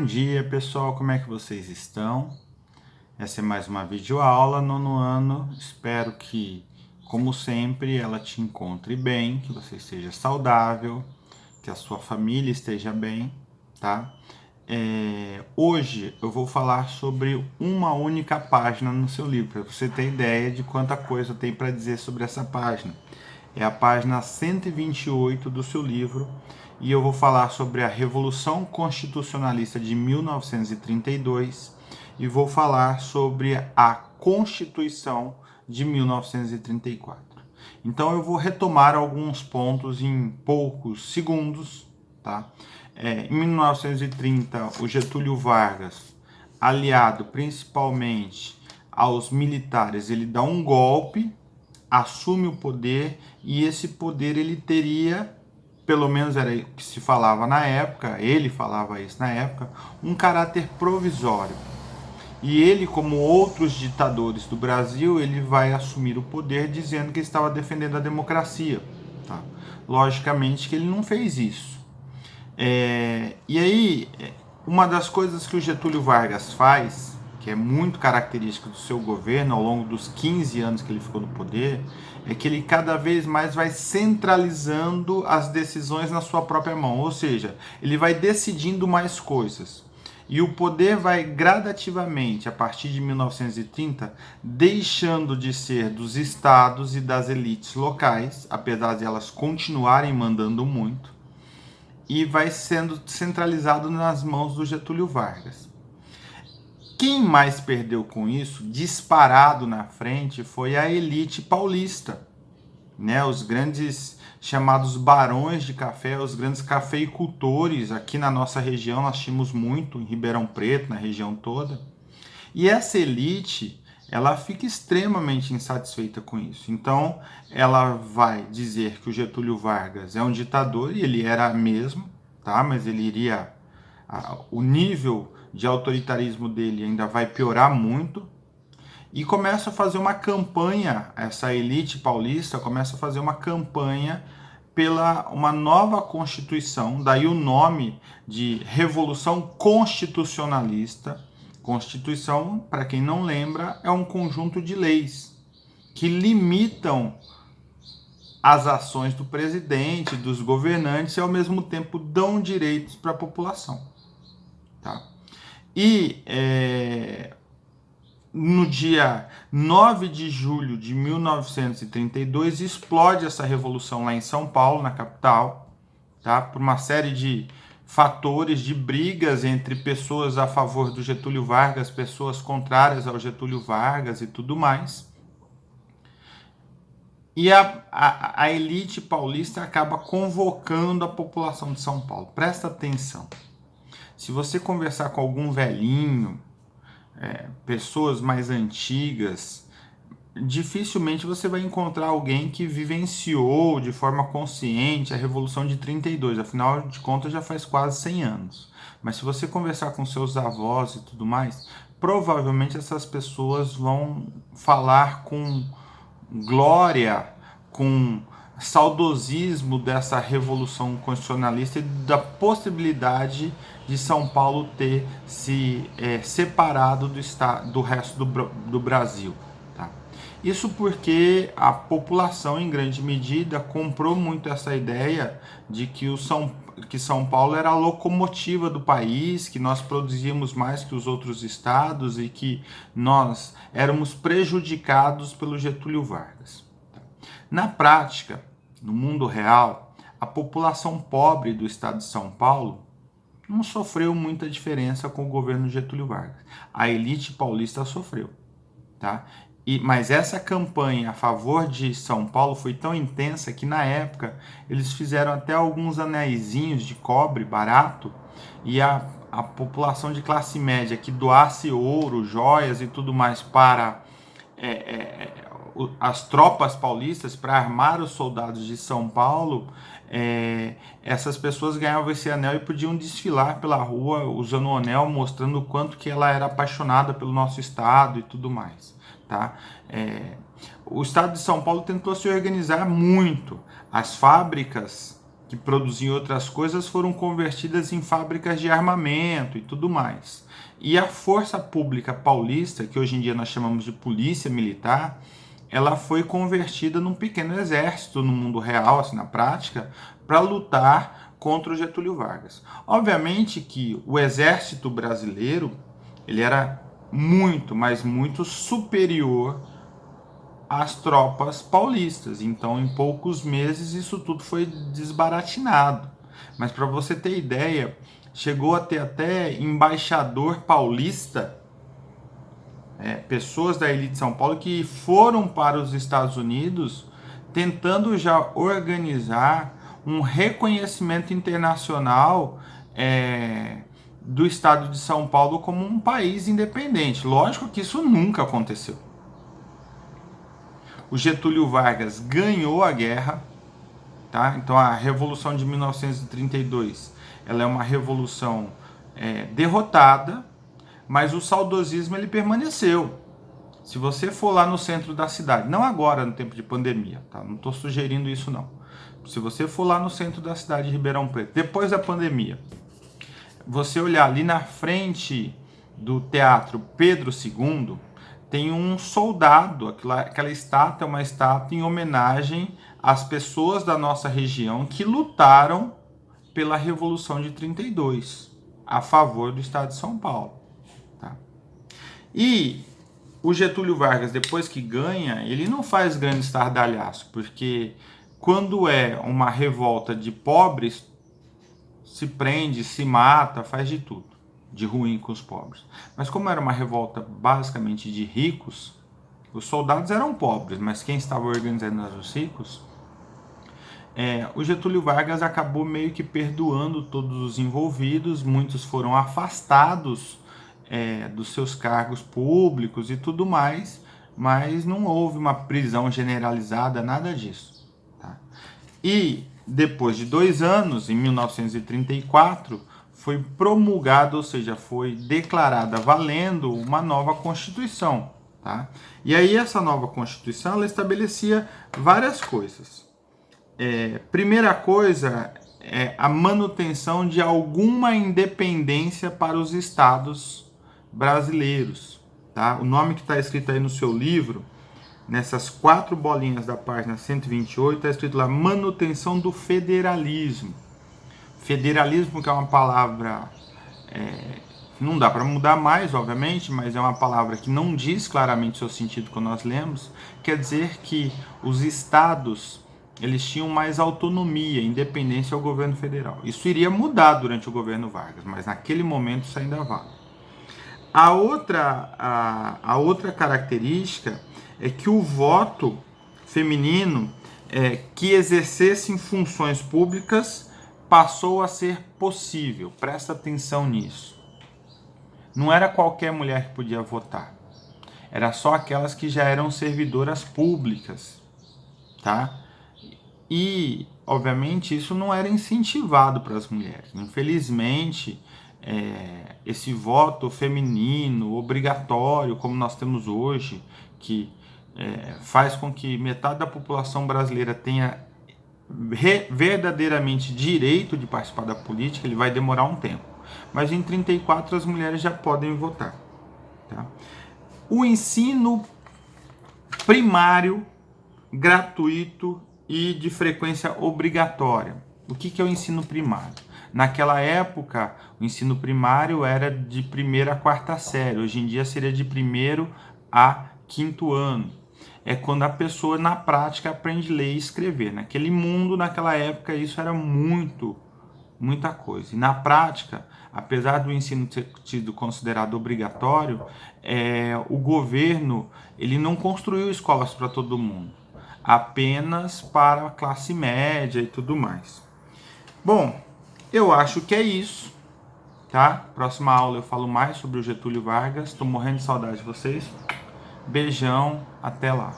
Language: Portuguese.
dia, pessoal, como é que vocês estão? Essa é mais uma videoaula, nono ano. Espero que, como sempre, ela te encontre bem, que você esteja saudável, que a sua família esteja bem, tá? Hoje eu vou falar sobre uma única página no seu livro, para você ter ideia de quanta coisa tem para dizer sobre essa página. É a página 128 do seu livro e eu vou falar sobre a Revolução Constitucionalista de 1932 e vou falar sobre a Constituição de 1934. Então eu vou retomar alguns pontos em poucos segundos, tá? Em 1930, o Getúlio Vargas, aliado principalmente aos militares, ele dá um golpe, assume o poder e esse poder ele teria, pelo menos era o que se falava na época, ele falava isso na época, um caráter provisório. E ele, como outros ditadores do Brasil, ele vai assumir o poder dizendo que estava defendendo a democracia. Tá? Logicamente que ele não fez isso. E aí, uma das coisas que o Getúlio Vargas faz, que é muito característica do seu governo ao longo dos 15 anos que ele ficou no poder, é que ele cada vez mais vai centralizando as decisões na sua própria mão, ou seja, ele vai decidindo mais coisas. E o poder vai gradativamente, a partir de 1930, deixando de ser dos estados e das elites locais, apesar de elas continuarem mandando muito, e vai sendo centralizado nas mãos do Getúlio Vargas. Quem mais perdeu com isso, disparado na frente, foi a elite paulista, né? Os grandes chamados barões de café, os grandes cafeicultores. Aqui na nossa região nós tínhamos muito, em Ribeirão Preto, na região toda. E essa elite, ela fica extremamente insatisfeita com isso. Então, ela vai dizer que o Getúlio Vargas é um ditador, e ele era mesmo, tá? Mas ele iria... o nível de autoritarismo dele ainda vai piorar muito, e começa a fazer uma campanha, essa elite paulista começa a fazer uma campanha pela uma nova Constituição, daí o nome de Revolução Constitucionalista. Constituição, para quem não lembra, é um conjunto de leis que limitam as ações do presidente, dos governantes, e ao mesmo tempo dão direitos para a população. Tá? E no dia 9 de julho de 1932 explode essa revolução lá em São Paulo, na capital, tá? Por uma série de fatores, de brigas entre pessoas a favor do Getúlio Vargas, pessoas contrárias ao Getúlio Vargas e tudo mais. E a elite paulista acaba convocando a população de São Paulo. Presta atenção. Se você conversar com algum velhinho, pessoas mais antigas, dificilmente você vai encontrar alguém que vivenciou de forma consciente a Revolução de 32. Afinal de contas, já faz quase 100 anos. Mas se você conversar com seus avós e tudo mais, provavelmente essas pessoas vão falar com glória, com saudosismo dessa revolução constitucionalista e da possibilidade de São Paulo ter se separado do resto do Brasil. Tá? Isso porque a população, em grande medida, comprou muito essa ideia de que São Paulo era a locomotiva do país, que nós produzíamos mais que os outros estados e que nós éramos prejudicados pelo Getúlio Vargas. Na prática, no mundo real, a população pobre do estado de São Paulo não sofreu muita diferença com o governo Getúlio Vargas. A elite paulista sofreu, tá? Mas essa campanha a favor de São Paulo foi tão intensa que, na época, eles fizeram até alguns anéisinhos de cobre barato, e a população de classe média que doasse ouro, joias e tudo mais para as tropas paulistas, para armar os soldados de São Paulo, essas pessoas ganhavam esse anel e podiam desfilar pela rua usando o anel, mostrando o quanto que ela era apaixonada pelo nosso estado e tudo mais. Tá? O estado de São Paulo tentou se organizar muito. As fábricas que produziam outras coisas foram convertidas em fábricas de armamento e tudo mais. E a força pública paulista, que hoje em dia nós chamamos de polícia militar, ela foi convertida num pequeno exército no mundo real, assim, na prática, para lutar contra o Getúlio Vargas. Obviamente que o exército brasileiro, ele era muito, mas muito superior às tropas paulistas. Então, em poucos meses, isso tudo foi desbaratinado. Mas para você ter ideia, chegou a ter até embaixador paulista, pessoas da elite de São Paulo que foram para os Estados Unidos tentando já organizar um reconhecimento internacional do estado de São Paulo como um país independente. Lógico que isso nunca aconteceu. O Getúlio Vargas ganhou a guerra, tá? Então a Revolução de 1932 ela é uma revolução derrotada, mas o saudosismo ele permaneceu. Se você for lá no centro da cidade, não agora no tempo de pandemia, tá? Não estou sugerindo isso não. Se você for lá no centro da cidade de Ribeirão Preto, depois da pandemia, você olhar ali na frente do Teatro Pedro II, tem um soldado, aquela estátua é uma estátua em homenagem às pessoas da nossa região que lutaram pela Revolução de 32, a favor do estado de São Paulo. Tá? E o Getúlio Vargas, depois que ganha, ele não faz grande estardalhaço, porque quando é uma revolta de pobres, se prende, se mata, faz de tudo, de ruim com os pobres. Mas como era uma revolta basicamente de ricos, os soldados eram pobres, mas quem estava organizando era os ricos, o Getúlio Vargas acabou meio que perdoando todos os envolvidos, muitos foram afastados dos seus cargos públicos e tudo mais, mas não houve uma prisão generalizada, nada disso. Tá? E depois de 2 anos, em 1934, foi promulgada, ou seja, foi declarada valendo uma nova Constituição. Tá? E aí essa nova Constituição ela estabelecia várias coisas. Primeira coisa é a manutenção de alguma independência para os estados brasileiros. Tá? O nome que está escrito aí no seu livro, nessas 4 bolinhas da página 128, está escrito lá, manutenção do federalismo. Federalismo, que é uma palavra não dá para mudar mais, obviamente, mas é uma palavra que não diz claramente o seu sentido quando nós lemos, quer dizer que os estados eles tinham mais autonomia, independência ao governo federal. Isso iria mudar durante o governo Vargas, mas naquele momento isso ainda vale. A outra característica é que o voto feminino que exercessem funções públicas passou a ser possível. Presta atenção nisso. Não era qualquer mulher que podia votar. Era só aquelas que já eram servidoras públicas, tá? E, obviamente, isso não era incentivado para as mulheres. Infelizmente, esse voto feminino, obrigatório, como nós temos hoje, que faz com que metade da população brasileira tenha verdadeiramente direito de participar da política, ele vai demorar um tempo. Mas em 34 as mulheres já podem votar. Tá? O ensino primário, gratuito e de frequência obrigatória. O que é o ensino primário? Naquela época, o ensino primário era de 1ª a 4ª série. Hoje em dia seria de 1º a 5º ano. É quando a pessoa, na prática, aprende a ler e escrever. Naquele mundo, naquela época, isso era muita coisa. E na prática, apesar do ensino ter sido considerado obrigatório, o governo ele não construiu escolas para todo mundo. Apenas para a classe média e tudo mais. Bom, eu acho que é isso, tá? Próxima aula eu falo mais sobre o Getúlio Vargas. Estou morrendo de saudade de vocês. Beijão, até lá.